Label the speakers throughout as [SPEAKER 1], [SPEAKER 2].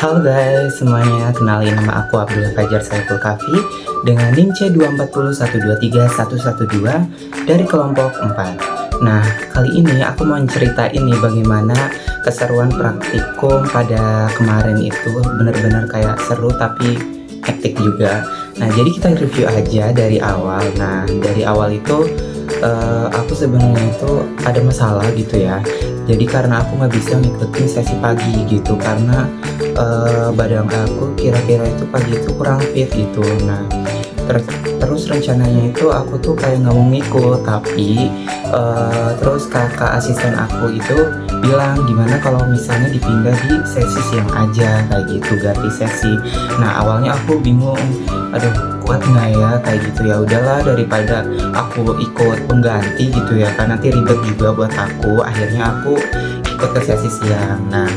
[SPEAKER 1] Halo guys semuanya, kenalin nama aku Abdul Fajar Saiful Kafi dengan NIM C240123112 dari kelompok 4. Nah, kali ini aku mau ceritain nih bagaimana keseruan praktikum pada kemarin itu. Bener-bener kayak seru tapi hektik juga. Nah, jadi kita review aja dari awal. Nah, dari awal itu aku sebenarnya itu ada masalah gitu ya. Jadi karena aku nggak bisa ngikutin sesi pagi gitu karena badan aku kira-kira itu pagi itu kurang fit gitu. Nah, terus rencananya itu aku tuh kayak nggak mau ngikut, tapi terus kakak asisten aku itu bilang gimana kalau misalnya dipindah di sesi siang aja kayak gitu, ganti sesi. Nah, awalnya aku bingung, aduh kuat nggak ya kayak gitu. Ya udahlah, daripada aku ikut pengganti gitu ya kan nanti ribet juga buat aku. Akhirnya aku ikut ke sesi siang. Nah,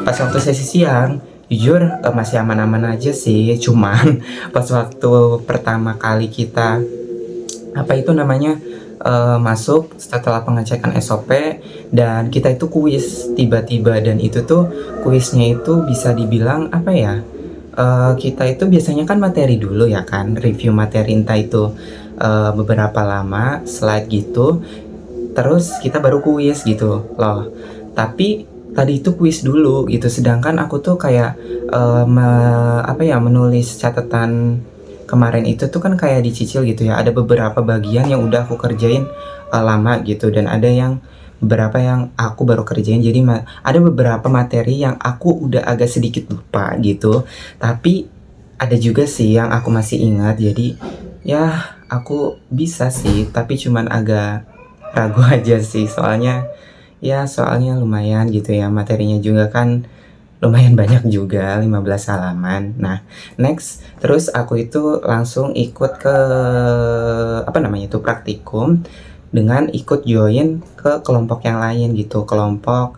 [SPEAKER 1] pas waktu sesi siang jujur masih aman-aman aja sih, cuman pas waktu pertama kali kita apa itu namanya masuk setelah pengecekan SOP dan kita itu kuis tiba-tiba. Dan itu tuh kuisnya itu bisa dibilang apa ya, kita itu biasanya kan materi dulu ya kan, review materi entah itu beberapa lama slide gitu, terus kita baru kuis gitu loh. Tapi tadi itu kuis dulu gitu, sedangkan aku tuh kayak apa ya, menulis catatan kemarin itu tuh kan kayak dicicil gitu ya. Ada beberapa bagian yang udah aku kerjain lama gitu, dan ada yang beberapa yang aku baru kerjain. Jadi ada beberapa materi yang aku udah agak sedikit lupa gitu, tapi ada juga sih yang aku masih ingat. Jadi ya aku bisa sih, tapi cuman agak ragu aja sih, soalnya lumayan gitu ya, materinya juga kan lumayan banyak juga, 15 halaman. Nah, next, terus aku itu langsung ikut ke apa namanya itu praktikum dengan ikut join ke kelompok yang lain gitu, kelompok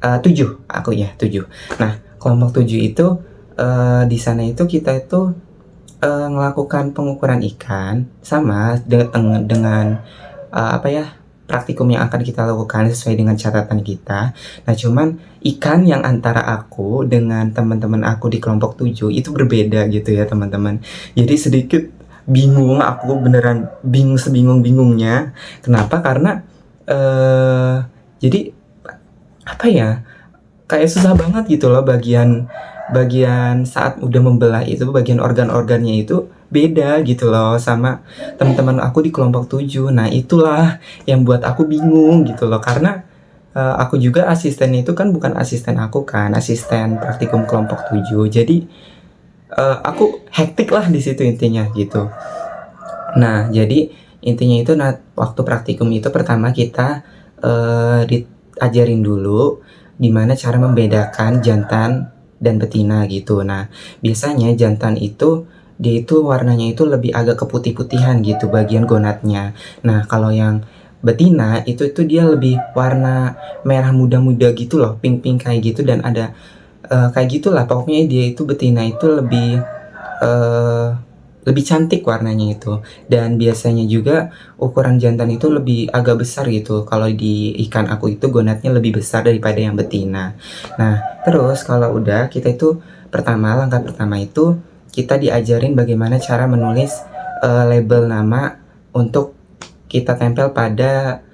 [SPEAKER 1] 7 aku ya, 7. Nah, kelompok 7 itu di sana itu kita itu ngelakukan pengukuran ikan sama dengan apa ya, praktikum yang akan kita lakukan sesuai dengan catatan kita. Nah, cuman ikan yang antara aku dengan teman-teman aku di kelompok 7 itu berbeda gitu ya teman-teman. Jadi sedikit bingung, aku beneran bingung sebingung-bingungnya. Kenapa? Karena jadi apa ya, kayak susah banget gitu loh, bagian saat udah membelah itu, bagian organ-organnya itu beda gitu loh sama teman-teman aku di kelompok 7. Nah, itulah yang buat aku bingung gitu loh, karena aku juga asistennya itu kan bukan asisten aku kan, asisten praktikum kelompok 7. Jadi aku hektik lah di situ intinya gitu. Nah, jadi intinya itu waktu praktikum itu pertama kita diajarin dulu gimana cara membedakan jantan dan betina gitu. Nah, biasanya jantan itu dia itu warnanya itu lebih agak keputih-putihan gitu bagian gonatnya. Nah, kalau yang betina itu dia lebih warna merah muda-muda gitu loh, pink-pink kayak gitu, dan ada kayak gitulah pokoknya. Dia itu betina itu eh, lebih cantik warnanya itu, dan biasanya juga ukuran jantan itu lebih agak besar gitu. Kalau di ikan aku itu gonatnya lebih besar daripada yang betina. Nah, terus kalau udah kita itu langkah pertama itu kita diajarin bagaimana cara menulis label nama untuk kita tempel pada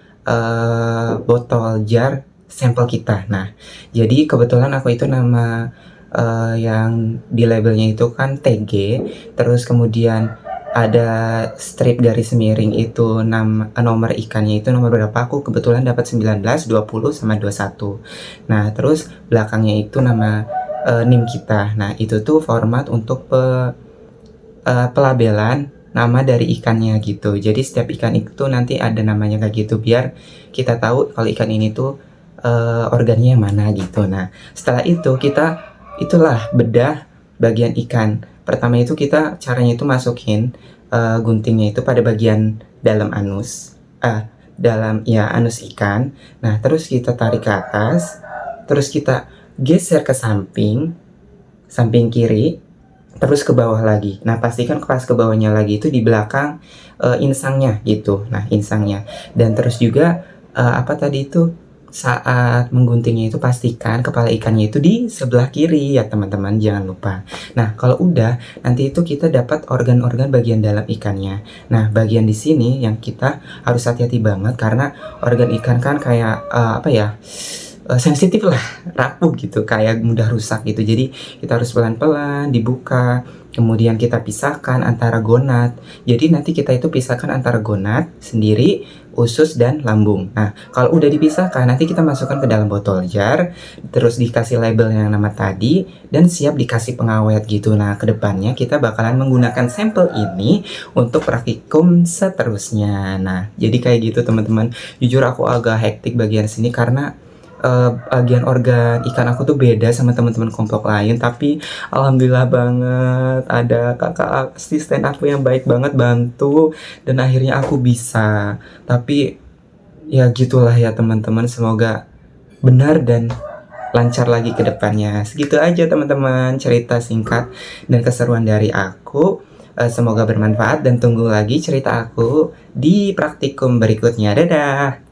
[SPEAKER 1] botol jar sampel kita. Nah, jadi kebetulan aku itu nama yang di labelnya itu kan TG, terus kemudian ada strip garis miring itu nomor ikannya itu nomor berapa, aku kebetulan dapat 19, 20 sama 21. Nah, terus belakangnya itu nama NIM kita. Nah, itu tuh format untuk pelabelan nama dari ikannya gitu. Jadi setiap ikan itu nanti ada namanya kayak gitu, biar kita tahu kalau ikan ini tuh organnya yang mana gitu. Nah, setelah itu kita itulah bedah bagian ikan. Pertama itu kita caranya itu masukin guntingnya itu pada bagian dalam anus, dalam ya anus ikan. Nah, terus kita tarik ke atas, terus kita geser ke samping kiri, terus ke bawah lagi. Nah, pastikan pas ke bawahnya lagi itu di belakang insangnya gitu. Nah, insangnya. Dan terus juga apa tadi itu saat mengguntingnya itu pastikan kepala ikannya itu di sebelah kiri ya teman-teman, jangan lupa. Nah, kalau udah, nanti itu kita dapat organ-organ bagian dalam ikannya. Nah, bagian di sini yang kita harus hati-hati banget karena organ ikan kan kayak apa ya? Sensitif lah, rapuh gitu, kayak mudah rusak gitu. Jadi kita harus pelan-pelan dibuka, kemudian kita pisahkan antara gonad. Jadi nanti kita itu pisahkan antara gonad sendiri, usus dan lambung. Nah, kalau udah dipisahkan, nanti kita masukkan ke dalam botol jar, terus dikasih label yang nama tadi, dan siap dikasih pengawet gitu. Nah, kedepannya kita bakalan menggunakan sampel ini untuk praktikum seterusnya. Nah, jadi kayak gitu teman-teman. Jujur aku agak hektik bagian sini karena bagian organ ikan aku tuh beda sama teman-teman kelompok lain, tapi alhamdulillah banget ada kakak asisten aku yang baik banget bantu dan akhirnya aku bisa. Tapi ya gitulah ya teman-teman, semoga benar dan lancar lagi ke depannya. Segitu aja teman-teman cerita singkat dan keseruan dari aku. Semoga bermanfaat dan tunggu lagi cerita aku di praktikum berikutnya. Dadah.